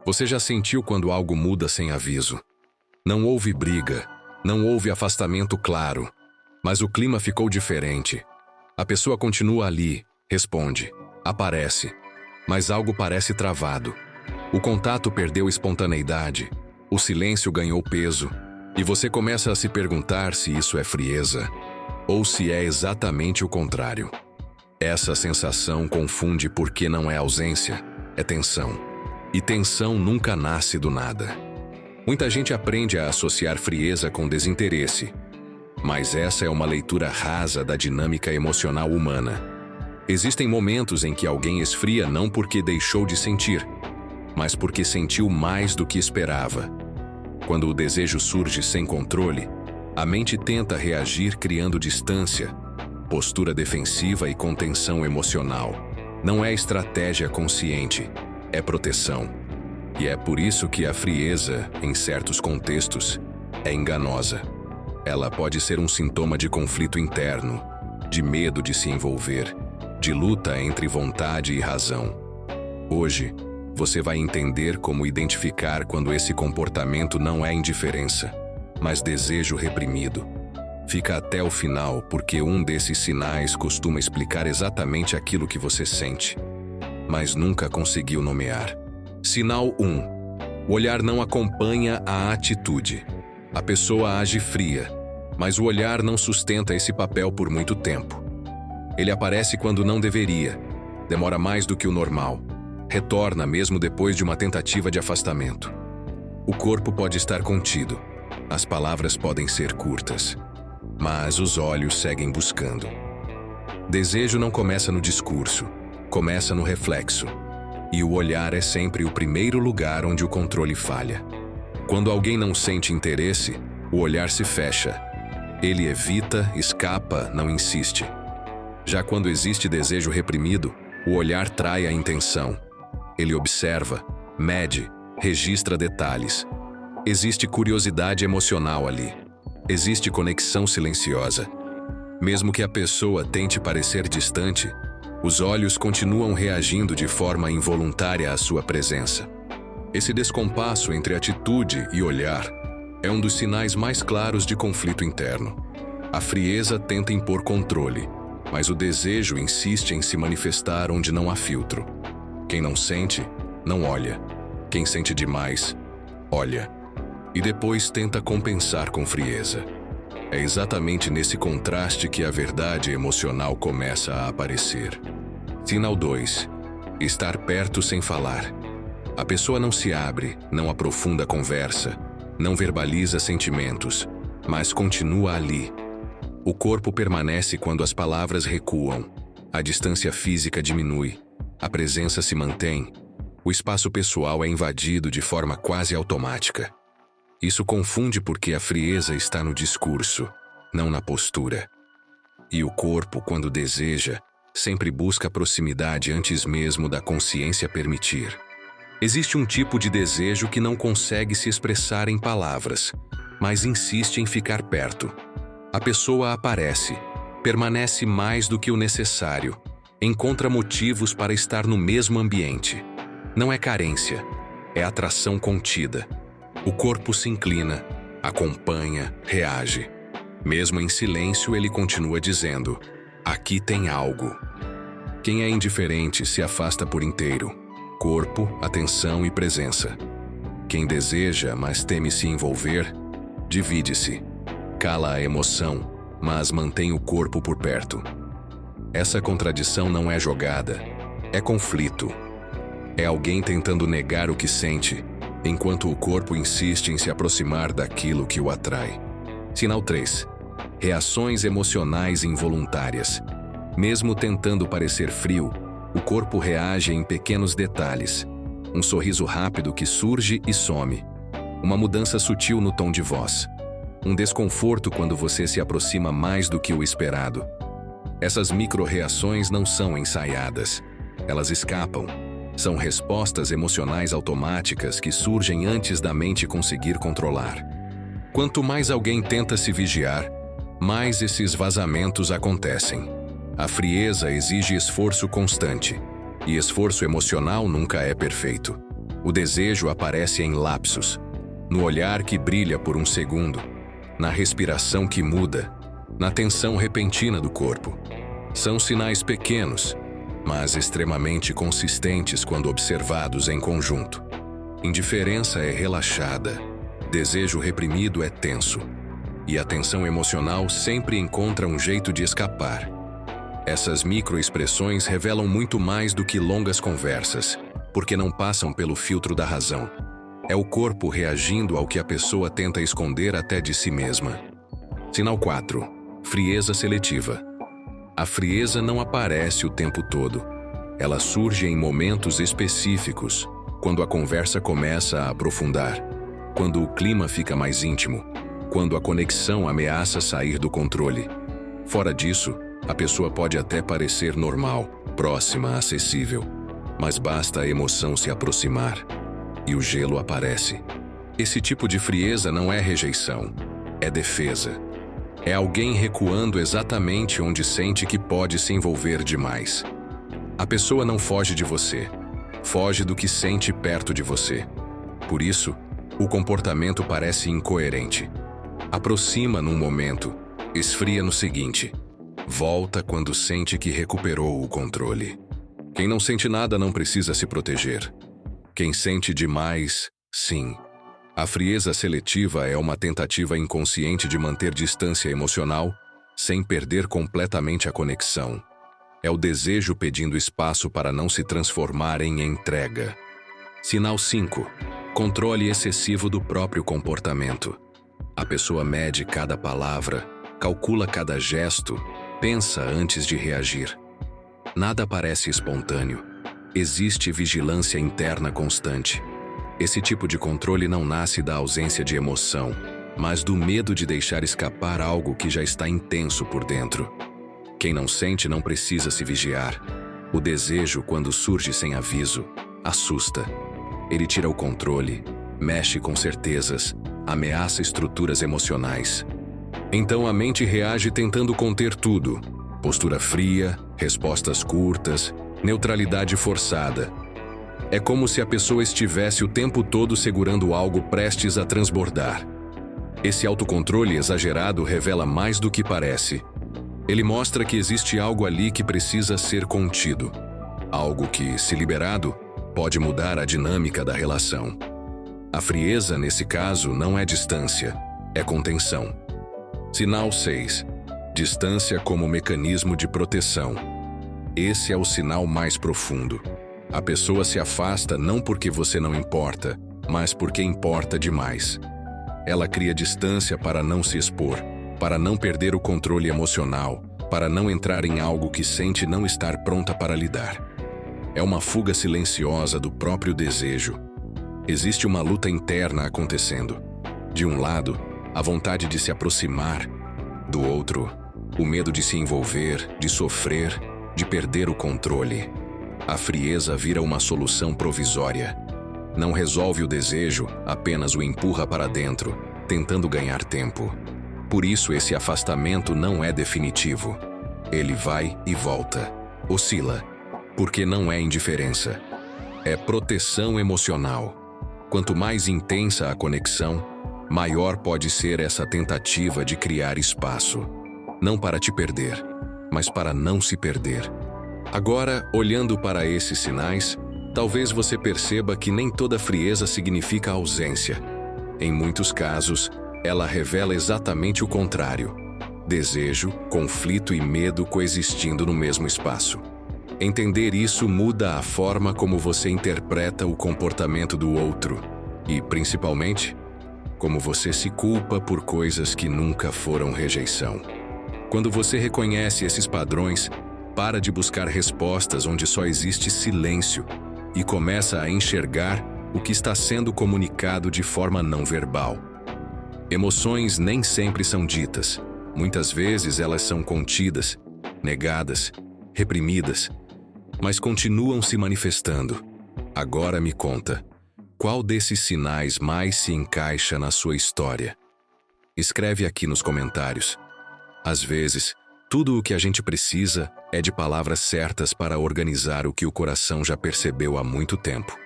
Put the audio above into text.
Você já sentiu quando algo muda sem aviso? Não houve briga, não houve afastamento claro, mas o clima ficou diferente. A pessoa continua ali, responde, aparece, mas algo parece travado. O contato perdeu espontaneidade, o silêncio ganhou peso, e você começa a se perguntar se isso é frieza, ou se é exatamente o contrário. Essa sensação confunde porque não é ausência, é tensão. E tensão nunca nasce do nada. Muita gente aprende a associar frieza com desinteresse, mas essa é uma leitura rasa da dinâmica emocional humana. Existem momentos em que alguém esfria não porque deixou de sentir, mas porque sentiu mais do que esperava. Quando o desejo surge sem controle, a mente tenta reagir criando distância, postura defensiva e contenção emocional. Não é estratégia consciente, é proteção. E é por isso que a frieza, em certos contextos, é enganosa. Ela pode ser um sintoma de conflito interno, de medo de se envolver, de luta entre vontade e razão. Hoje, você vai entender como identificar quando esse comportamento não é indiferença, mas desejo reprimido. Fica até o final, porque um desses sinais costuma explicar exatamente aquilo que você sente, mas nunca conseguiu nomear. Sinal 1. O olhar não acompanha a atitude. A pessoa age fria, mas o olhar não sustenta esse papel por muito tempo. Ele aparece quando não deveria, demora mais do que o normal, retorna mesmo depois de uma tentativa de afastamento. O corpo pode estar contido, as palavras podem ser curtas, mas os olhos seguem buscando. Desejo não começa no discurso, começa no reflexo. E o olhar é sempre o primeiro lugar onde o controle falha. Quando alguém não sente interesse, o olhar se fecha. Ele evita, escapa, não insiste. Já quando existe desejo reprimido, o olhar trai a intenção. Ele observa, mede, registra detalhes. Existe curiosidade emocional ali. Existe conexão silenciosa. Mesmo que a pessoa tente parecer distante, os olhos continuam reagindo de forma involuntária à sua presença. Esse descompasso entre atitude e olhar é um dos sinais mais claros de conflito interno. A frieza tenta impor controle, mas o desejo insiste em se manifestar onde não há filtro. Quem não sente, não olha. Quem sente demais, olha. E depois tenta compensar com frieza. É exatamente nesse contraste que a verdade emocional começa a aparecer. Sinal 2. Estar perto sem falar. A pessoa não se abre, não aprofunda a conversa, não verbaliza sentimentos, mas continua ali. O corpo permanece quando as palavras recuam, a distância física diminui, a presença se mantém, o espaço pessoal é invadido de forma quase automática. Isso confunde porque a frieza está no discurso, não na postura. E o corpo, quando deseja, sempre busca proximidade antes mesmo da consciência permitir. Existe um tipo de desejo que não consegue se expressar em palavras, mas insiste em ficar perto. A pessoa aparece, permanece mais do que o necessário, encontra motivos para estar no mesmo ambiente. Não é carência, é atração contida. O corpo se inclina, acompanha, reage. Mesmo em silêncio, ele continua dizendo: aqui tem algo. Quem é indiferente se afasta por inteiro. Corpo, atenção e presença. Quem deseja, mas teme se envolver, divide-se. Cala a emoção, mas mantém o corpo por perto. Essa contradição não é jogada, é conflito. É alguém tentando negar o que sente, enquanto o corpo insiste em se aproximar daquilo que o atrai. Sinal 3. Reações emocionais involuntárias. Mesmo tentando parecer frio, o corpo reage em pequenos detalhes. Um sorriso rápido que surge e some. Uma mudança sutil no tom de voz. Um desconforto quando você se aproxima mais do que o esperado. Essas micro-reações não são ensaiadas. Elas escapam. São respostas emocionais automáticas que surgem antes da mente conseguir controlar. Quanto mais alguém tenta se vigiar, mais esses vazamentos acontecem. A frieza exige esforço constante, e esforço emocional nunca é perfeito. O desejo aparece em lapsos, no olhar que brilha por um segundo, na respiração que muda, na tensão repentina do corpo. São sinais pequenos, mas extremamente consistentes quando observados em conjunto. Indiferença é relaxada, desejo reprimido é tenso, e a tensão emocional sempre encontra um jeito de escapar. Essas microexpressões revelam muito mais do que longas conversas, porque não passam pelo filtro da razão. É o corpo reagindo ao que a pessoa tenta esconder até de si mesma. Sinal 4. Frieza seletiva. A frieza não aparece o tempo todo. Ela surge em momentos específicos, quando a conversa começa a aprofundar, quando o clima fica mais íntimo, quando a conexão ameaça sair do controle. Fora disso, a pessoa pode até parecer normal, próxima, acessível, mas basta a emoção se aproximar e o gelo aparece. Esse tipo de frieza não é rejeição, é defesa. É alguém recuando exatamente onde sente que pode se envolver demais. A pessoa não foge de você, foge do que sente perto de você. Por isso, o comportamento parece incoerente. Aproxima num momento, esfria no seguinte. Volta quando sente que recuperou o controle. Quem não sente nada não precisa se proteger. Quem sente demais, sim. A frieza seletiva é uma tentativa inconsciente de manter distância emocional, sem perder completamente a conexão. É o desejo pedindo espaço para não se transformar em entrega. Sinal 5. Controle excessivo do próprio comportamento. A pessoa mede cada palavra, calcula cada gesto, pensa antes de reagir. Nada parece espontâneo. Existe vigilância interna constante. Esse tipo de controle não nasce da ausência de emoção, mas do medo de deixar escapar algo que já está intenso por dentro. Quem não sente não precisa se vigiar. O desejo, quando surge sem aviso, assusta. Ele tira o controle, mexe com certezas, ameaça estruturas emocionais. Então a mente reage tentando conter tudo. Postura fria, respostas curtas, neutralidade forçada. É como se a pessoa estivesse o tempo todo segurando algo prestes a transbordar. Esse autocontrole exagerado revela mais do que parece. Ele mostra que existe algo ali que precisa ser contido. Algo que, se liberado, pode mudar a dinâmica da relação. A frieza, nesse caso, não é distância, é contenção. Sinal 6. Distância como mecanismo de proteção. Esse é o sinal mais profundo. A pessoa se afasta não porque você não importa, mas porque importa demais. Ela cria distância para não se expor, para não perder o controle emocional, para não entrar em algo que sente não estar pronta para lidar. É uma fuga silenciosa do próprio desejo. Existe uma luta interna acontecendo. De um lado, a vontade de se aproximar. Do outro, o medo de se envolver, de sofrer, de perder o controle. A frieza vira uma solução provisória. Não resolve o desejo, apenas o empurra para dentro, tentando ganhar tempo. Por isso esse afastamento não é definitivo. Ele vai e volta, oscila, porque não é indiferença. É proteção emocional. Quanto mais intensa a conexão, maior pode ser essa tentativa de criar espaço. Não para te perder, mas para não se perder. Agora, olhando para esses sinais, talvez você perceba que nem toda frieza significa ausência. Em muitos casos, ela revela exatamente o contrário. Desejo, conflito e medo coexistindo no mesmo espaço. Entender isso muda a forma como você interpreta o comportamento do outro e, principalmente, como você se culpa por coisas que nunca foram rejeição. Quando você reconhece esses padrões, para de buscar respostas onde só existe silêncio e começa a enxergar o que está sendo comunicado de forma não verbal. Emoções nem sempre são ditas. Muitas vezes elas são contidas, negadas, reprimidas, mas continuam se manifestando. Agora me conta, qual desses sinais mais se encaixa na sua história? Escreve aqui nos comentários. Às vezes, tudo o que a gente precisa é de palavras certas para organizar o que o coração já percebeu há muito tempo.